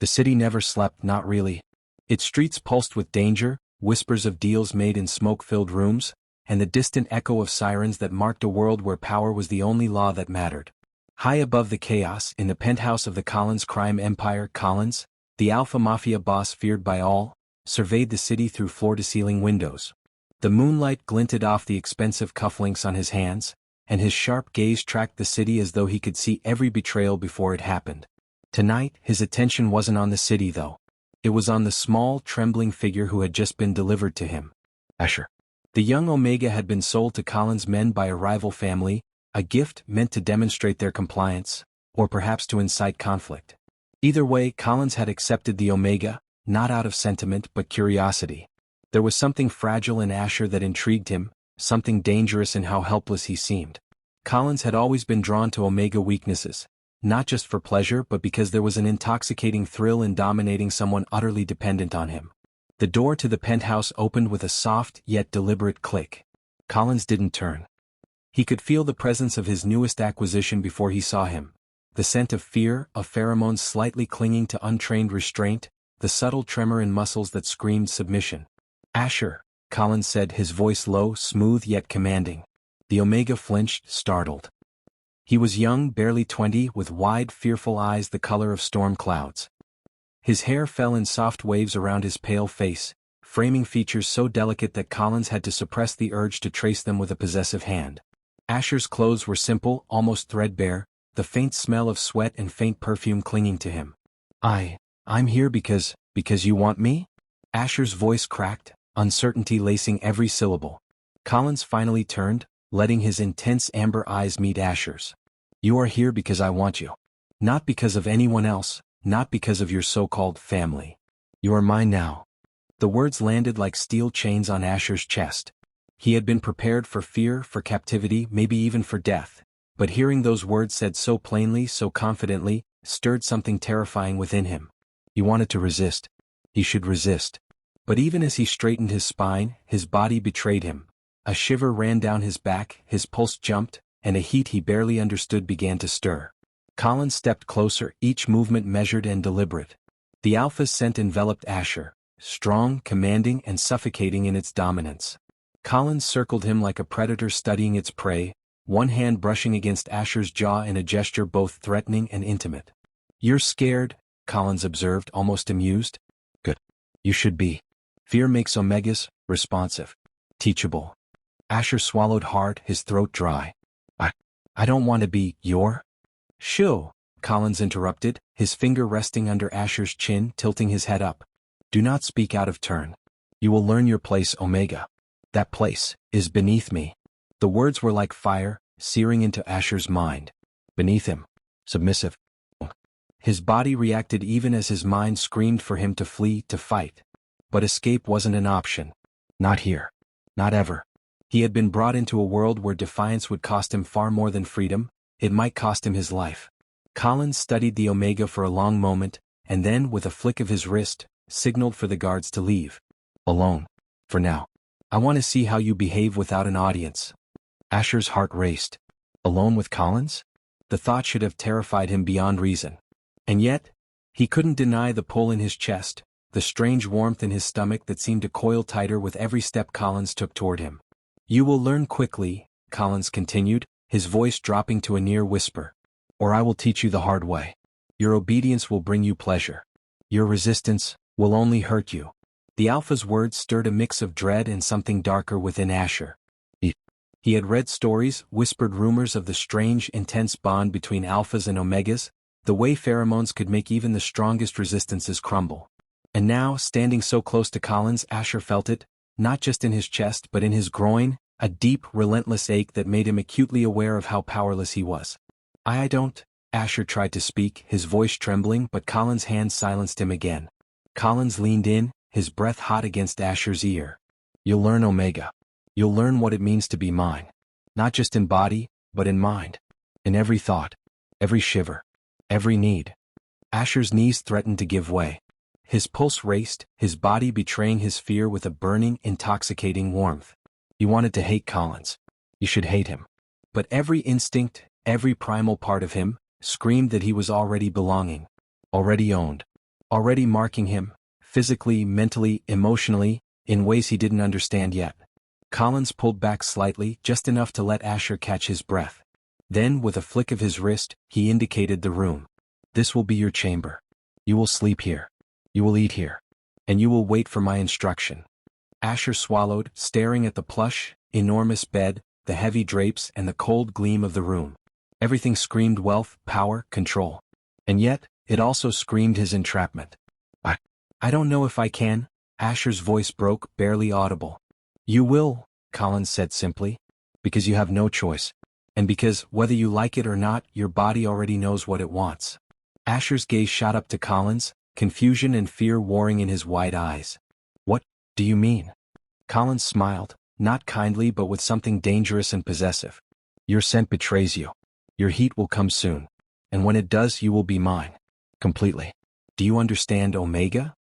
The city never slept, not really. Its streets pulsed with danger, whispers of deals made in smoke-filled rooms, and the distant echo of sirens that marked a world where power was the only law that mattered. High above the chaos, in the penthouse of the Collins crime empire, Collins, the alpha mafia boss feared by all, surveyed the city through floor-to-ceiling windows. The moonlight glinted off the expensive cufflinks on his hands, and his sharp gaze tracked the city as though he could see every betrayal before it happened. Tonight, his attention wasn't on the city though. It was on the small, trembling figure who had just been delivered to him. Asher. The young Omega had been sold to Collins' men by a rival family, a gift meant to demonstrate their compliance, or perhaps to incite conflict. Either way, Collins had accepted the Omega, not out of sentiment but curiosity. There was something fragile in Asher that intrigued him, something dangerous in how helpless he seemed. Collins had always been drawn to Omega weaknesses, not just for pleasure but because there was an intoxicating thrill in dominating someone utterly dependent on him. The door to the penthouse opened with a soft yet deliberate click. Collins didn't turn. He could feel the presence of his newest acquisition before he saw him. The scent of fear, of pheromones slightly clinging to untrained restraint, the subtle tremor in muscles that screamed submission. Asher, Collins said, his voice low, smooth yet commanding. The Omega flinched, startled. He was young, barely 20, with wide, fearful eyes the color of storm clouds. His hair fell in soft waves around his pale face, framing features so delicate that Collins had to suppress the urge to trace them with a possessive hand. Asher's clothes were simple, almost threadbare, the faint smell of sweat and faint perfume clinging to him. I'm here because you want me? Asher's voice cracked, uncertainty lacing every syllable. Collins finally turned, letting his intense amber eyes meet Asher's. You are here because I want you. Not because of anyone else, not because of your so-called family. You are mine now. The words landed like steel chains on Asher's chest. He had been prepared for fear, for captivity, maybe even for death, but hearing those words said so plainly, so confidently, stirred something terrifying within him. He wanted to resist. He should resist. But even as he straightened his spine, his body betrayed him. A shiver ran down his back, his pulse jumped, and a heat he barely understood began to stir. Collins stepped closer, each movement measured and deliberate. The alpha's scent enveloped Asher, strong, commanding, and suffocating in its dominance. Collins circled him like a predator studying its prey, one hand brushing against Asher's jaw in a gesture both threatening and intimate. You're scared, Collins observed, almost amused. Good. You should be. Fear makes Omegas responsive, teachable. Asher swallowed hard, his throat dry. I don't want to be your. Shoo, Collins interrupted, his finger resting under Asher's chin, tilting his head up. Do not speak out of turn. You will learn your place, Omega. That place is beneath me. The words were like fire, searing into Asher's mind. Beneath him. Submissive. His body reacted even as his mind screamed for him to flee, to fight. But escape wasn't an option. Not here. Not ever. He had been brought into a world where defiance would cost him far more than freedom. It might cost him his life. Collins studied the Omega for a long moment, and then, with a flick of his wrist, signaled for the guards to leave. Alone. For now. I want to see how you behave without an audience. Asher's heart raced. Alone with Collins? The thought should have terrified him beyond reason. And yet, he couldn't deny the pull in his chest, the strange warmth in his stomach that seemed to coil tighter with every step Collins took toward him. You will learn quickly, Collins continued, his voice dropping to a near whisper. Or I will teach you the hard way. Your obedience will bring you pleasure. Your resistance will only hurt you. The alpha's words stirred a mix of dread and something darker within Asher. He had read stories, whispered rumors of the strange, intense bond between alphas and omegas, the way pheromones could make even the strongest resistances crumble. And now, standing so close to Collins, Asher felt it, not just in his chest but in his groin, a deep, relentless ache that made him acutely aware of how powerless he was. I don't, Asher tried to speak, his voice trembling, but Collins' hand silenced him again. Collins leaned in, his breath hot against Asher's ear. You'll learn, Omega. You'll learn what it means to be mine. Not just in body, but in mind. In every thought. Every shiver. Every need. Asher's knees threatened to give way. His pulse raced, his body betraying his fear with a burning, intoxicating warmth. He wanted to hate Collins. He should hate him. But every instinct, every primal part of him, screamed that he was already belonging. Already owned. already marking him, physically, mentally, emotionally, in ways he didn't understand yet. Collins pulled back slightly, just enough to let Asher catch his breath. Then, with a flick of his wrist, he indicated the room. This will be your chamber. You will sleep here. You will eat here. And you will wait for my instruction. Asher swallowed, staring at the plush, enormous bed, the heavy drapes, and the cold gleam of the room. Everything screamed wealth, power, control. And yet, it also screamed his entrapment. I don't know if I can, Asher's voice broke, barely audible. You will, Collins said simply. Because you have no choice. And because, whether you like it or not, your body already knows what it wants. Asher's gaze shot up to Collins, confusion and fear warring in his wide eyes. What do you mean? Collins smiled, not kindly but with something dangerous and possessive. Your scent betrays you. Your heat will come soon. And when it does, you will be mine. Completely. Do you understand Omega?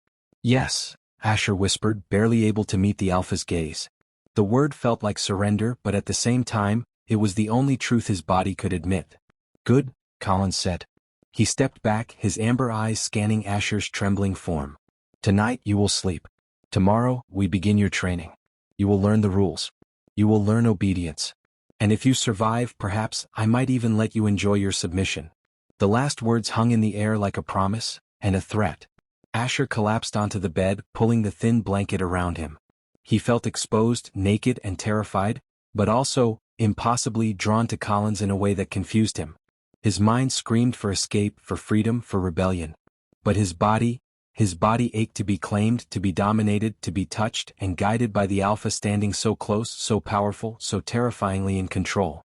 Yes, Asher whispered, barely able to meet the Alpha's gaze. The word felt like surrender, but at the same time, it was the only truth his body could admit. Good, Collins said. He stepped back, his amber eyes scanning Asher's trembling form. Tonight you will sleep. Tomorrow, we begin your training. You will learn the rules. You will learn obedience. And if you survive, perhaps, I might even let you enjoy your submission. The last words hung in the air like a promise, and a threat. Asher collapsed onto the bed, pulling the thin blanket around him. He felt exposed, naked and terrified, but also, impossibly drawn to Collins in a way that confused him. His mind screamed for escape, for freedom, for rebellion. But his body ached to be claimed, to be dominated, to be touched and guided by the Alpha standing so close, so powerful, so terrifyingly in control.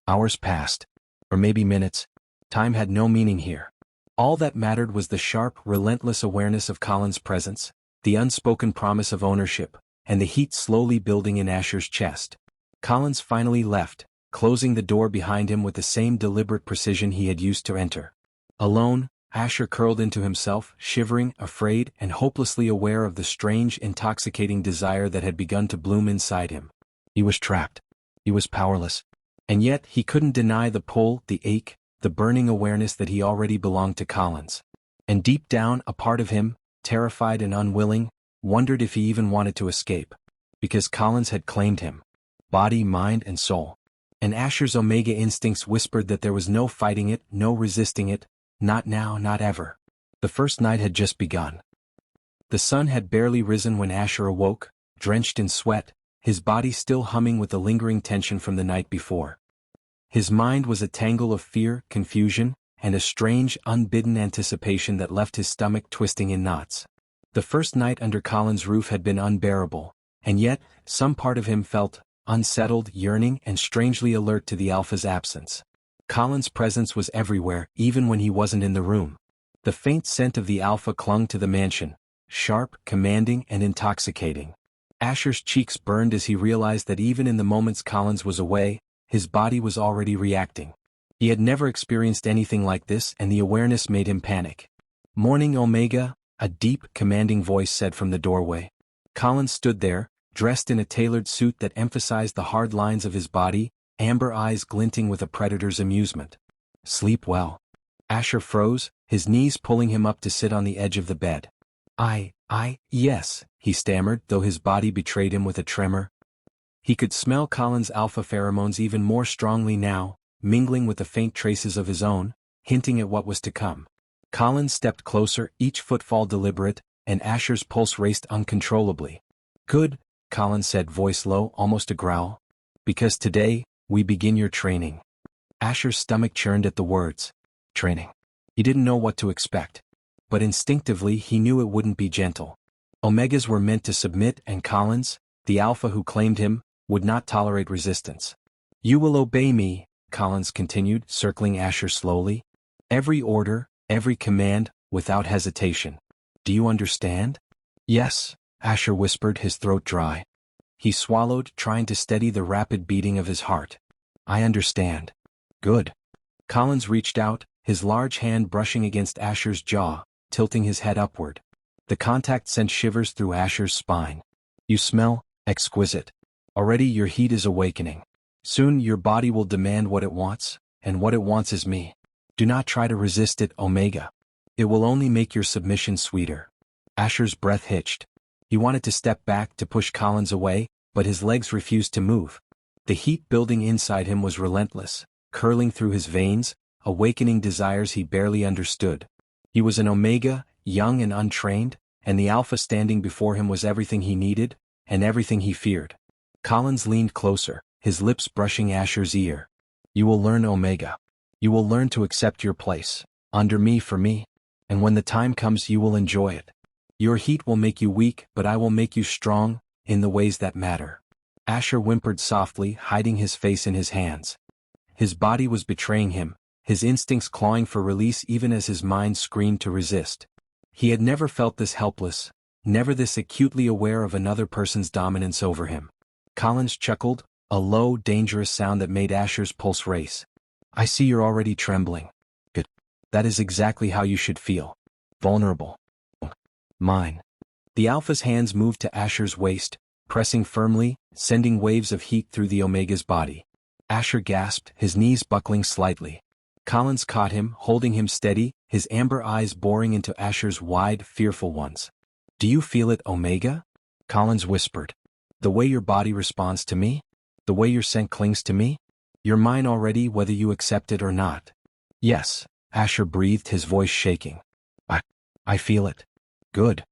Hours passed. Or maybe minutes. Time had no meaning here. All that mattered was the sharp, relentless awareness of Collins' presence, the unspoken promise of ownership, and the heat slowly building in Asher's chest. Collins finally left, closing the door behind him with the same deliberate precision he had used to enter. Alone, Asher curled into himself, shivering, afraid, and hopelessly aware of the strange, intoxicating desire that had begun to bloom inside him. He was trapped. He was powerless. And yet, he couldn't deny the pull, the ache, the burning awareness that he already belonged to Collins. And deep down, a part of him, terrified and unwilling, wondered if he even wanted to escape. Because Collins had claimed him. Body, mind, and soul. And Asher's Omega instincts whispered that there was no fighting it, no resisting it, not now, not ever. The first night had just begun. The sun had barely risen when Asher awoke, drenched in sweat, his body still humming with the lingering tension from the night before. His mind was a tangle of fear, confusion, and a strange, unbidden anticipation that left his stomach twisting in knots. The first night under Collins' roof had been unbearable, and yet, some part of him felt unsettled, yearning, and strangely alert to the Alpha's absence. Collins' presence was everywhere, even when he wasn't in the room. The faint scent of the Alpha clung to the mansion, sharp, commanding, and intoxicating. Asher's cheeks burned as he realized that even in the moments Collins was away, his body was already reacting. He had never experienced anything like this, and the awareness made him panic. "Morning, Omega," a deep, commanding voice said from the doorway. Collins stood there, dressed in a tailored suit that emphasized the hard lines of his body, amber eyes glinting with a predator's amusement. "Sleep well." Asher froze, his knees pulling him up to sit on the edge of the bed. Yes, he stammered, though his body betrayed him with a tremor. He could smell Collins' alpha pheromones even more strongly now, mingling with the faint traces of his own, hinting at what was to come. Collins stepped closer, each footfall deliberate, and Asher's pulse raced uncontrollably. "Good," Collins said, voice low, almost a growl. "Because today, we begin your training." Asher's stomach churned at the words. Training. He didn't know what to expect. But instinctively he knew it wouldn't be gentle. Omegas were meant to submit, and Collins, the alpha who claimed him, would not tolerate resistance. "You will obey me," Collins continued, circling Asher slowly. "Every order, every command, without hesitation. Do you understand?" "Yes," Asher whispered, his throat dry. He swallowed, trying to steady the rapid beating of his heart. "I understand." "Good." Collins reached out, his large hand brushing against Asher's jaw, tilting his head upward. The contact sent shivers through Asher's spine. "You smell exquisite. Already your heat is awakening. Soon your body will demand what it wants, and what it wants is me. Do not try to resist it, Omega." It will only make your submission sweeter. Asher's breath hitched. He wanted to step back to push Collins away, but his legs refused to move. The heat building inside him was relentless, curling through his veins, awakening desires he barely understood. He was an Omega, young and untrained, and the Alpha standing before him was everything he needed, and everything he feared. Collins leaned closer, his lips brushing Asher's ear. You will learn, Omega. You will learn to accept your place, under me for me, and when the time comes you will enjoy it. Your heat will make you weak, but I will make you strong, in the ways that matter. Asher whimpered softly, hiding his face in his hands. His body was betraying him, his instincts clawing for release even as his mind screamed to resist. He had never felt this helpless, never this acutely aware of another person's dominance over him. Collins chuckled, a low, dangerous sound that made Asher's pulse race. I see you're already trembling. Good. That is exactly how you should feel. Vulnerable. Mine. The Alpha's hands moved to Asher's waist, pressing firmly, sending waves of heat through the Omega's body. Asher gasped, his knees buckling slightly. Collins caught him, holding him steady, his amber eyes boring into Asher's wide, fearful ones. Do you feel it, Omega? Collins whispered. The way your body responds to me? The way your scent clings to me? You're mine already, whether you accept it or not. Yes, Asher breathed, his voice shaking. I feel it. Good.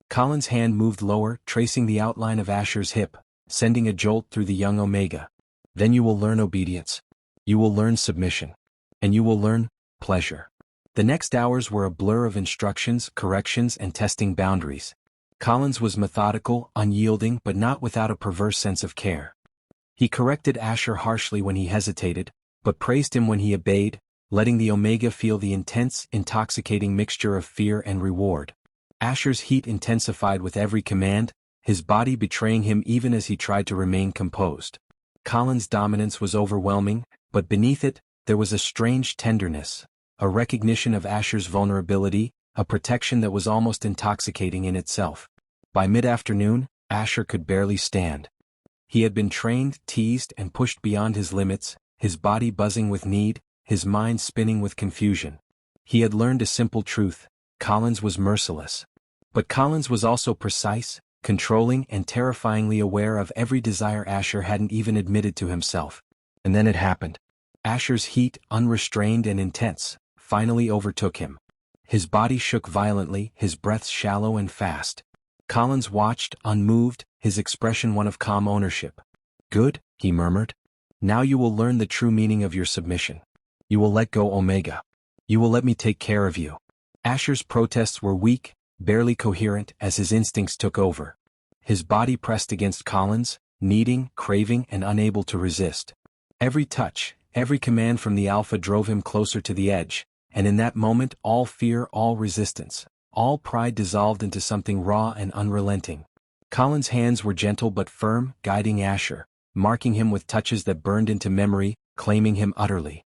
Collins' hand moved lower, tracing the outline of Asher's hip, sending a jolt through the young Omega. Then you will learn obedience. You will learn submission. And you will learn pleasure. The next hours were a blur of instructions, corrections, and testing boundaries. Collins was methodical, unyielding, but not without a perverse sense of care. He corrected Asher harshly when he hesitated, but praised him when he obeyed, letting the Omega feel the intense, intoxicating mixture of fear and reward. Asher's heat intensified with every command, his body betraying him even as he tried to remain composed. Collins' dominance was overwhelming, but beneath it, there was a strange tenderness, a recognition of Asher's vulnerability, a protection that was almost intoxicating in itself. By mid-afternoon, Asher could barely stand. He had been trained, teased, and pushed beyond his limits, his body buzzing with need, his mind spinning with confusion. He had learned a simple truth: Collins was merciless. But Collins was also precise, controlling, and terrifyingly aware of every desire Asher hadn't even admitted to himself. And then it happened. Asher's heat, unrestrained and intense, finally overtook him. His body shook violently, his breath shallow and fast. Collins watched, unmoved, his expression one of calm ownership. Good, he murmured. Now you will learn the true meaning of your submission. You will let go, Omega. You will let me take care of you. Asher's protests were weak, barely coherent, as his instincts took over. His body pressed against Collins, needing, craving, and unable to resist. Every touch, every command from the Alpha drove him closer to the edge, and in that moment all fear, all resistance, all pride dissolved into something raw and unrelenting. Collins' hands were gentle but firm, guiding Asher, marking him with touches that burned into memory, claiming him utterly.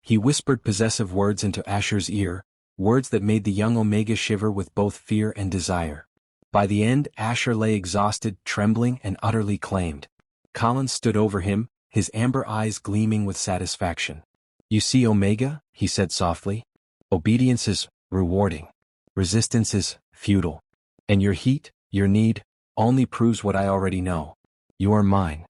He whispered possessive words into Asher's ear, words that made the young Omega shiver with both fear and desire. By the end, Asher lay exhausted, trembling, and utterly claimed. Collins stood over him, his amber eyes gleaming with satisfaction. You see, Omega, he said softly, obedience is rewarding. Resistance is futile. And your heat, your need, only proves what I already know. You are mine.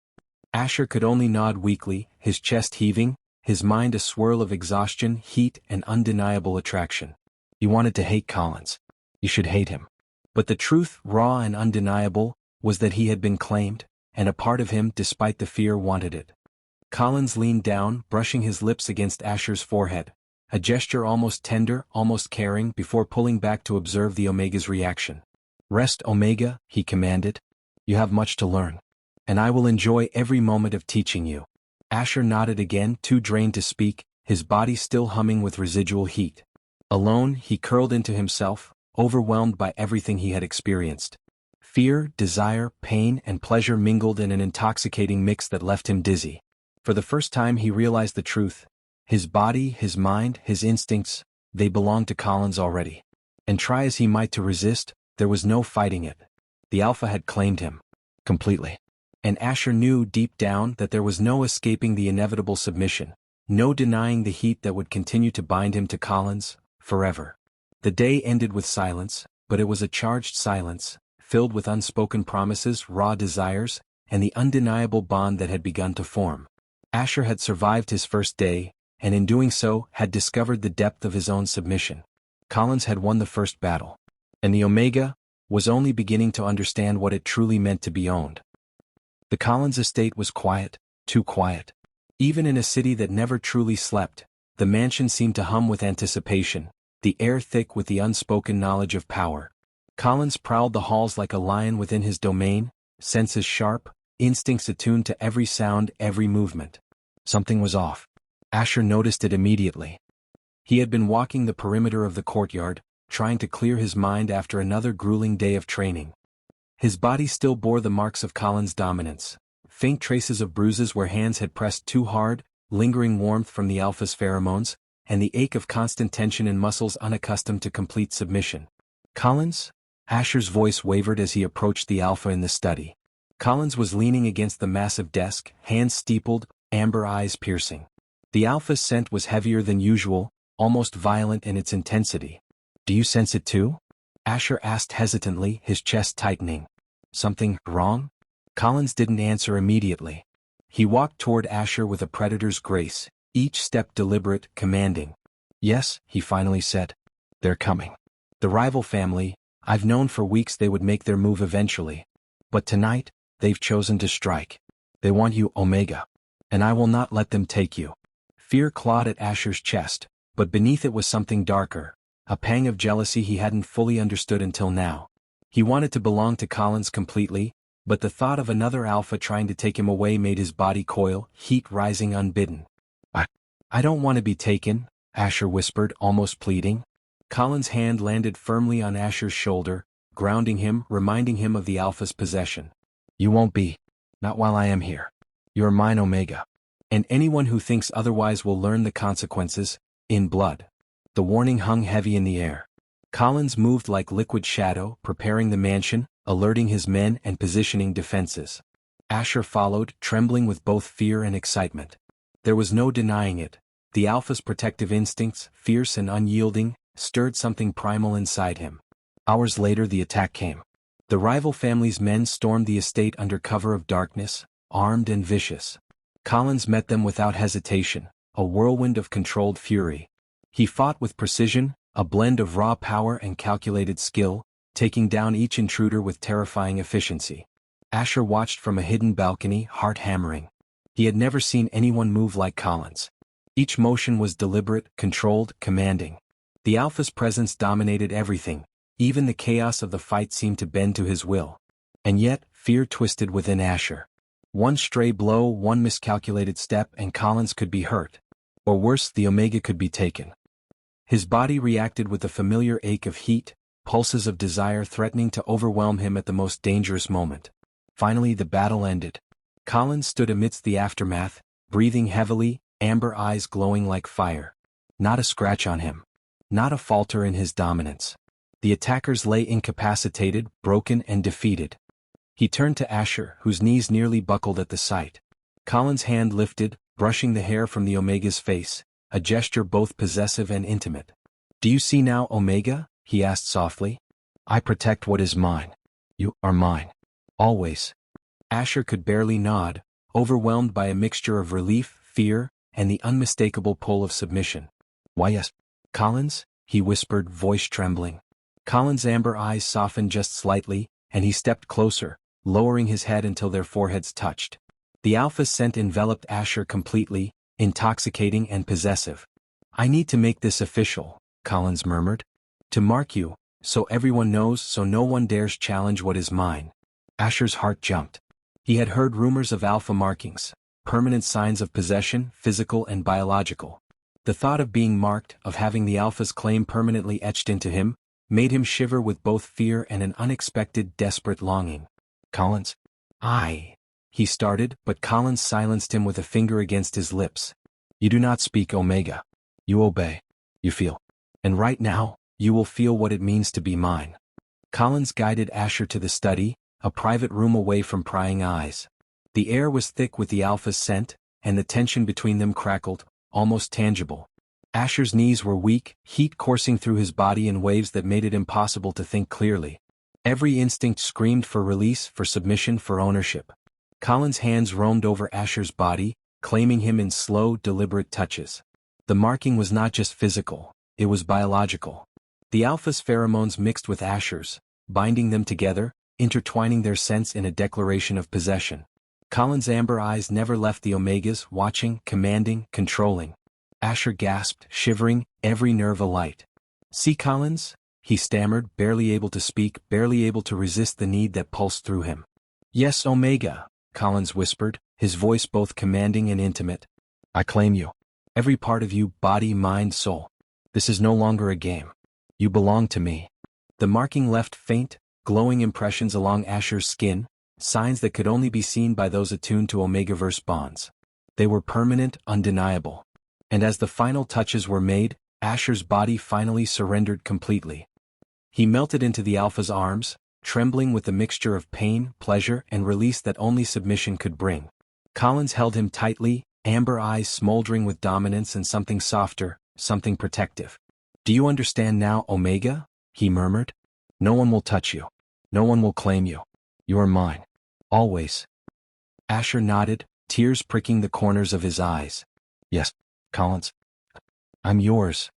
Asher could only nod weakly, his chest heaving, his mind a swirl of exhaustion, heat, and undeniable attraction. He wanted to hate Collins. You should hate him. But the truth, raw and undeniable, was that he had been claimed, and a part of him, despite the fear, wanted it. Collins leaned down, brushing his lips against Asher's forehead, a gesture almost tender, almost caring, before pulling back to observe the Omega's reaction. Rest, Omega, he commanded. You have much to learn. And I will enjoy every moment of teaching you. Asher nodded again, too drained to speak, his body still humming with residual heat. Alone, he curled into himself, overwhelmed by everything he had experienced. Fear, desire, pain, and pleasure mingled in an intoxicating mix that left him dizzy. For the first time he realized the truth. His body, his mind, his instincts, they belonged to Collins already. And try as he might to resist, there was no fighting it. The Alpha had claimed him. Completely. And Asher knew deep down that there was no escaping the inevitable submission, no denying the heat that would continue to bind him to Collins, forever. The day ended with silence, but it was a charged silence, filled with unspoken promises, raw desires, and the undeniable bond that had begun to form. Asher had survived his first day, and in doing so had discovered the depth of his own submission. Collins had won the first battle. And the Omega was only beginning to understand what it truly meant to be owned. The Collins estate was quiet, too quiet. Even in a city that never truly slept, the mansion seemed to hum with anticipation, the air thick with the unspoken knowledge of power. Collins prowled the halls like a lion within his domain, senses sharp, instincts attuned to every sound, every movement. Something was off. Asher noticed it immediately. He had been walking the perimeter of the courtyard, trying to clear his mind after another grueling day of training. His body still bore the marks of Collins' dominance, faint traces of bruises where hands had pressed too hard, lingering warmth from the alpha's pheromones, and the ache of constant tension in muscles unaccustomed to complete submission. Collins? Asher's voice wavered as he approached the alpha in the study. Collins was leaning against the massive desk, hands steepled, amber eyes piercing. The alpha's scent was heavier than usual, almost violent in its intensity. "Do you sense it too?" Asher asked hesitantly, his chest tightening. "Something wrong?" Collins didn't answer immediately. He walked toward Asher with a predator's grace, each step deliberate, commanding. "Yes," he finally said. "They're coming. The rival family, I've known for weeks they would make their move eventually. But tonight, they've chosen to strike. They want you, Omega. And I will not let them take you." Fear clawed at Asher's chest, but beneath it was something darker, a pang of jealousy he hadn't fully understood until now. He wanted to belong to Collins completely, but the thought of another alpha trying to take him away made his body coil, heat rising unbidden. I don't want to be taken," Asher whispered, almost pleading. Collins' hand landed firmly on Asher's shoulder, grounding him, reminding him of the alpha's possession. "You won't be. Not while I am here. You're mine, Omega. And anyone who thinks otherwise will learn the consequences, in blood." The warning hung heavy in the air. Collins moved like liquid shadow, preparing the mansion, alerting his men and positioning defenses. Asher followed, trembling with both fear and excitement. There was no denying it. The alpha's protective instincts, fierce and unyielding, stirred something primal inside him. Hours later the attack came. The rival family's men stormed the estate under cover of darkness, armed and vicious. Collins met them without hesitation, a whirlwind of controlled fury. He fought with precision, a blend of raw power and calculated skill, taking down each intruder with terrifying efficiency. Asher watched from a hidden balcony, heart hammering. He had never seen anyone move like Collins. Each motion was deliberate, controlled, commanding. The alpha's presence dominated everything. Even the chaos of the fight seemed to bend to his will. And yet, fear twisted within Asher. One stray blow, one miscalculated step, and Collins could be hurt. Or worse, the Omega could be taken. His body reacted with the familiar ache of heat, pulses of desire threatening to overwhelm him at the most dangerous moment. Finally the battle ended. Collins stood amidst the aftermath, breathing heavily, amber eyes glowing like fire. Not a scratch on him. Not a falter in his dominance. The attackers lay incapacitated, broken and defeated. He turned to Asher, whose knees nearly buckled at the sight. Collins' hand lifted, brushing the hair from the Omega's face, a gesture both possessive and intimate. "Do you see now, Omega?" he asked softly. "I protect what is mine. You are mine. Always." Asher could barely nod, overwhelmed by a mixture of relief, fear, and the unmistakable pull of submission. "Why yes, Collins?" he whispered, voice trembling. Collins' amber eyes softened just slightly, and he stepped closer, lowering his head until their foreheads touched. The alpha's scent enveloped Asher completely, intoxicating and possessive. "I need to make this official," Collins murmured. "To mark you, so everyone knows, so no one dares challenge what is mine." Asher's heart jumped. He had heard rumors of alpha markings, permanent signs of possession, physical and biological. The thought of being marked, of having the alpha's claim permanently etched into him, made him shiver with both fear and an unexpected, desperate longing. "Collins?" He started, but Collins silenced him with a finger against his lips. "You do not speak, Omega. You obey. You feel. And right now, you will feel what it means to be mine." Collins guided Asher to the study, a private room away from prying eyes. The air was thick with the alpha's scent, and the tension between them crackled, almost tangible. Asher's knees were weak, heat coursing through his body in waves that made it impossible to think clearly. Every instinct screamed for release, for submission, for ownership. Colin's hands roamed over Asher's body, claiming him in slow, deliberate touches. The marking was not just physical, it was biological. The alpha's pheromones mixed with Asher's, binding them together, intertwining their scents in a declaration of possession. Colin's amber eyes never left the Omegas, watching, commanding, controlling. Asher gasped, shivering, every nerve alight. "See, Collins?" he stammered, barely able to speak, barely able to resist the need that pulsed through him. "Yes, Omega," Collins whispered, his voice both commanding and intimate. "I claim you. Every part of you, body, mind, soul. This is no longer a game. You belong to me." The marking left faint, glowing impressions along Asher's skin, signs that could only be seen by those attuned to Omegaverse bonds. They were permanent, undeniable. And as the final touches were made, Asher's body finally surrendered completely. He melted into the Alpha's arms, trembling with the mixture of pain, pleasure, and release that only submission could bring. Collins held him tightly, amber eyes smoldering with dominance and something softer, something protective. "Do you understand now, Omega?" he murmured. "No one will touch you. No one will claim you. You are mine. Always." Asher nodded, tears pricking the corners of his eyes. "Yes, Collins. I'm yours."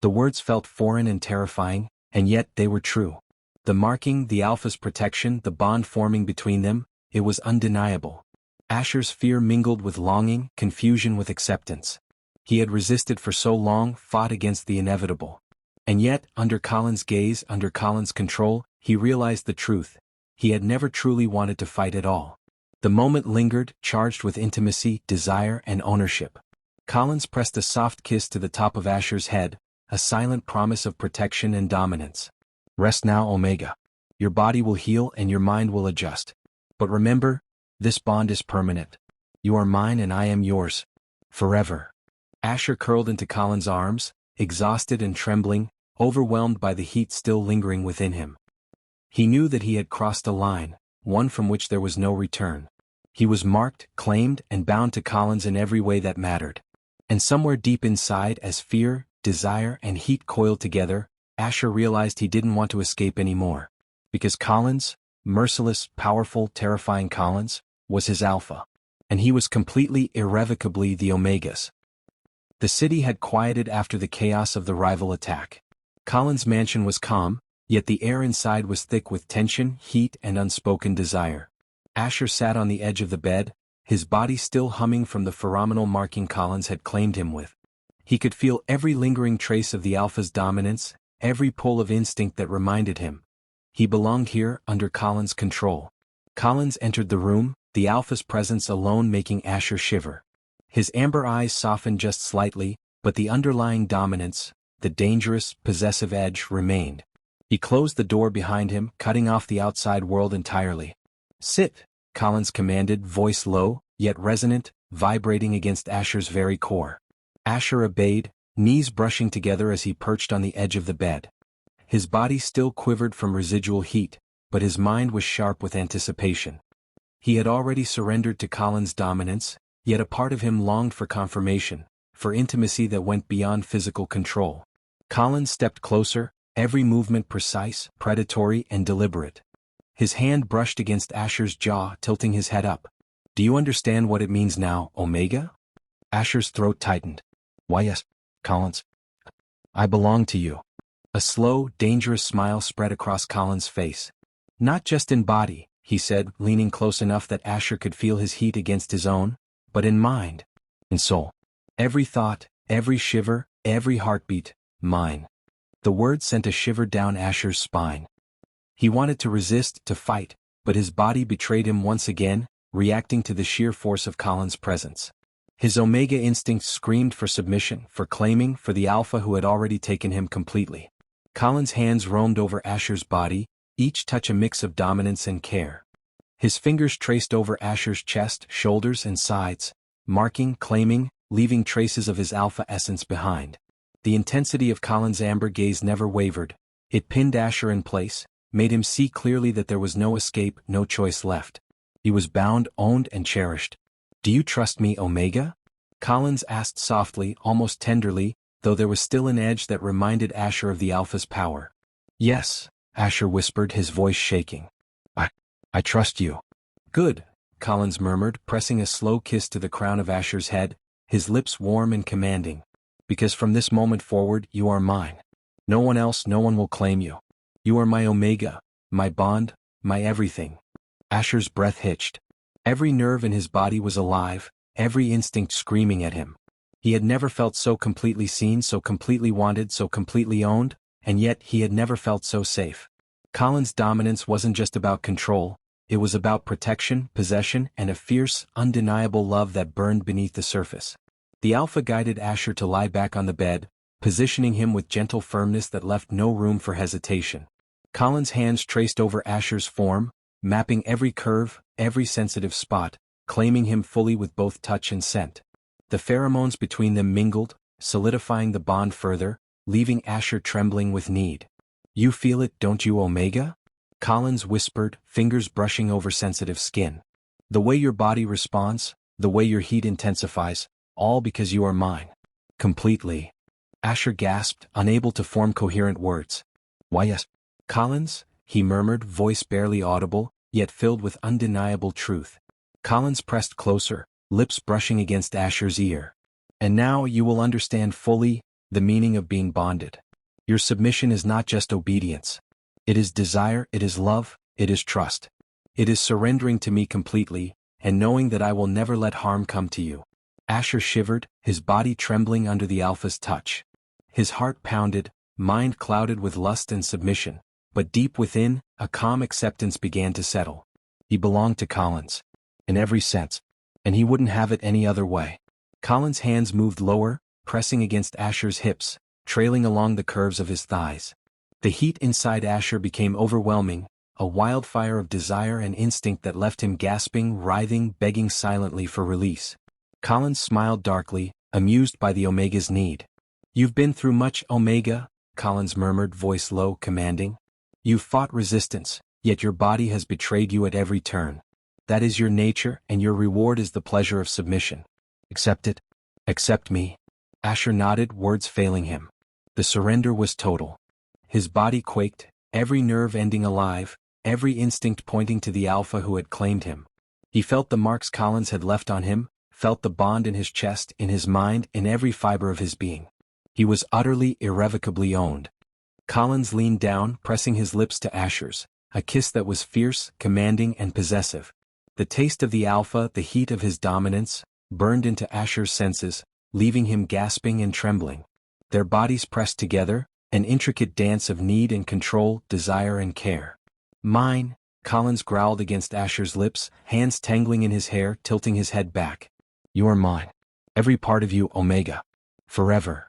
The words felt foreign and terrifying, and yet they were true. The marking, the Alpha's protection, the bond forming between them, it was undeniable. Asher's fear mingled with longing, confusion with acceptance. He had resisted for so long, fought against the inevitable. And yet, under Colin's gaze, under Colin's control, he realized the truth. He had never truly wanted to fight at all. The moment lingered, charged with intimacy, desire, and ownership. Collins pressed a soft kiss to the top of Asher's head, a silent promise of protection and dominance. "Rest now, Omega. Your body will heal and your mind will adjust. But remember, this bond is permanent. You are mine and I am yours. Forever." Asher curled into Colin's arms, exhausted and trembling, overwhelmed by the heat still lingering within him. He knew that he had crossed a line, one from which there was no return. He was marked, claimed, and bound to Collins in every way that mattered. And somewhere deep inside, as fear, desire, and heat coiled together, Asher realized he didn't want to escape anymore. Because Collins, merciless, powerful, terrifying Collins, was his alpha. And he was completely, irrevocably the Omegas. The city had quieted after the chaos of the rival attack. Collins' mansion was calm, yet the air inside was thick with tension, heat, and unspoken desire. Asher sat on the edge of the bed, his body still humming from the pheromonal marking Collins had claimed him with. He could feel every lingering trace of the Alpha's dominance, every pull of instinct that reminded him. He belonged here, under Collins' control. Collins entered the room, the Alpha's presence alone making Asher shiver. His amber eyes softened just slightly, but the underlying dominance, the dangerous, possessive edge, remained. He closed the door behind him, cutting off the outside world entirely. "Sit," Collins commanded, voice low, yet resonant, vibrating against Asher's very core. Asher obeyed, knees brushing together as he perched on the edge of the bed. His body still quivered from residual heat, but his mind was sharp with anticipation. He had already surrendered to Collins' dominance, yet a part of him longed for confirmation, for intimacy that went beyond physical control. Collins stepped closer, every movement precise, predatory, and deliberate. His hand brushed against Asher's jaw, tilting his head up. "Do you understand what it means now, Omega?" Asher's throat tightened. "Why yes, Collins. I belong to you." A slow, dangerous smile spread across Collins' face. "Not just in body," he said, leaning close enough that Asher could feel his heat against his own, "but in mind, in soul. Every thought, every shiver, every heartbeat, mine." The word sent a shiver down Asher's spine. He wanted to resist, to fight, but his body betrayed him once again, reacting to the sheer force of Collins' presence. His Omega instincts screamed for submission, for claiming, for the Alpha who had already taken him completely. Collins' hands roamed over Asher's body, each touch a mix of dominance and care. His fingers traced over Asher's chest, shoulders, and sides, marking, claiming, leaving traces of his Alpha essence behind. The intensity of Collins' amber gaze never wavered. It pinned Asher in place, made him see clearly that there was no escape, no choice left. He was bound, owned, and cherished. "Do you trust me, Omega?" Collins asked softly, almost tenderly, though there was still an edge that reminded Asher of the Alpha's power. "Yes," Asher whispered, his voice shaking. I trust you." "Good," Collins murmured, pressing a slow kiss to the crown of Asher's head, his lips warm and commanding. "Because from this moment forward, you are mine. No one else, no one will claim you. You are my Omega, my bond, my everything." Asher's breath hitched. Every nerve in his body was alive, every instinct screaming at him. He had never felt so completely seen, so completely wanted, so completely owned, and yet he had never felt so safe. Collins' dominance wasn't just about control, it was about protection, possession, and a fierce, undeniable love that burned beneath the surface. The Alpha guided Asher to lie back on the bed, positioning him with gentle firmness that left no room for hesitation. Collins' hands traced over Asher's form, mapping every curve, every sensitive spot, claiming him fully with both touch and scent. The pheromones between them mingled, solidifying the bond further, leaving Asher trembling with need. "You feel it, don't you, Omega?" Collins whispered, fingers brushing over sensitive skin. "The way your body responds, the way your heat intensifies, all because you are mine. Completely." Asher gasped, unable to form coherent words. "Why yes, Collins," he murmured, voice barely audible, yet filled with undeniable truth. Collins pressed closer, lips brushing against Asher's ear. "And now you will understand fully the meaning of being bonded. Your submission is not just obedience. It is desire, it is love, it is trust. It is surrendering to me completely, and knowing that I will never let harm come to you." Asher shivered, his body trembling under the Alpha's touch. His heart pounded, mind clouded with lust and submission, but deep within, a calm acceptance began to settle. He belonged to Collins. In every sense. And he wouldn't have it any other way. Collins' hands moved lower, pressing against Asher's hips, trailing along the curves of his thighs. The heat inside Asher became overwhelming, a wildfire of desire and instinct that left him gasping, writhing, begging silently for release. Collins smiled darkly, amused by the Omega's need. "You've been through much, Omega," Collins murmured, voice low, commanding. "You've fought resistance, yet your body has betrayed you at every turn. That is your nature, and your reward is the pleasure of submission. Accept it. Accept me." Asher nodded, words failing him. The surrender was total. His body quaked, every nerve ending alive, every instinct pointing to the Alpha who had claimed him. He felt the marks Collins had left on him, felt the bond in his chest, in his mind, in every fiber of his being. He was utterly, irrevocably owned. Collins leaned down, pressing his lips to Asher's, a kiss that was fierce, commanding, and possessive. The taste of the Alpha, the heat of his dominance, burned into Asher's senses, leaving him gasping and trembling. Their bodies pressed together, an intricate dance of need and control, desire and care. "Mine," Collins growled against Asher's lips, hands tangling in his hair, tilting his head back. "You are mine. Every part of you, Omega. Forever."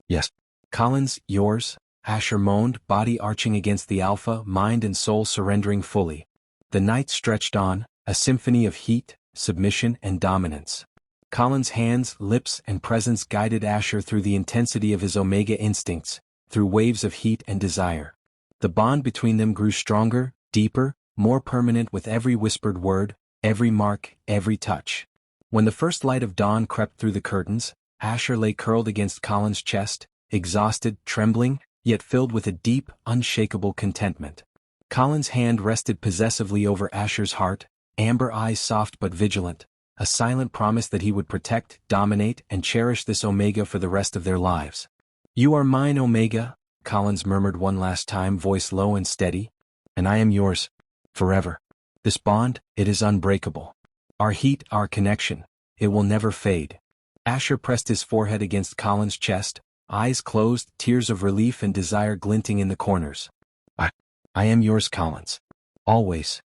"Yes." "Collins, yours," Asher moaned, body arching against the Alpha, mind and soul surrendering fully. The night stretched on, a symphony of heat, submission, and dominance. Collins' hands, lips, and presence guided Asher through the intensity of his Omega instincts, through waves of heat and desire. The bond between them grew stronger, deeper, more permanent with every whispered word, every mark, every touch. When the first light of dawn crept through the curtains, Asher lay curled against Collins' chest, exhausted, trembling, yet filled with a deep, unshakable contentment. Collins' hand rested possessively over Asher's heart, amber eyes soft but vigilant, a silent promise that he would protect, dominate, and cherish this Omega for the rest of their lives. "You are mine, Omega," Collins murmured one last time, voice low and steady. "And I am yours. Forever. This bond, it is unbreakable. Our heat, our connection, it will never fade." Asher pressed his forehead against Collins' chest, eyes closed, tears of relief and desire glinting in the corners. I am yours, Collins. Always."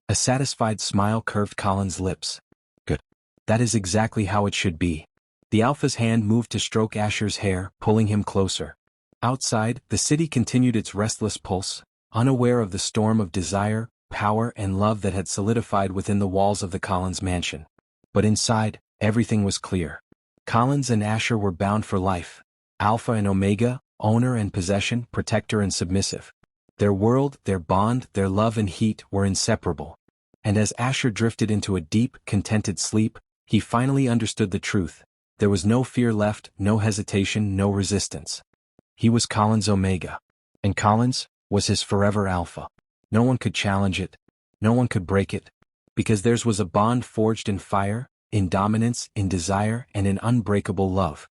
A satisfied smile curved Collins' lips. "Good. That is exactly how it should be." The Alpha's hand moved to stroke Asher's hair, pulling him closer. Outside, the city continued its restless pulse, unaware of the storm of desire, power, and love that had solidified within the walls of the Collins mansion. But inside, everything was clear. Collins and Asher were bound for life. Alpha and Omega, owner and possession, protector and submissive. Their world, their bond, their love and heat were inseparable. And as Asher drifted into a deep, contented sleep, he finally understood the truth. There was no fear left, no hesitation, no resistance. He was Colin's Omega. And Colin's was his forever alpha. No one could challenge it. No one could break it. Because theirs was a bond forged in fire, in dominance, in desire, and in unbreakable love.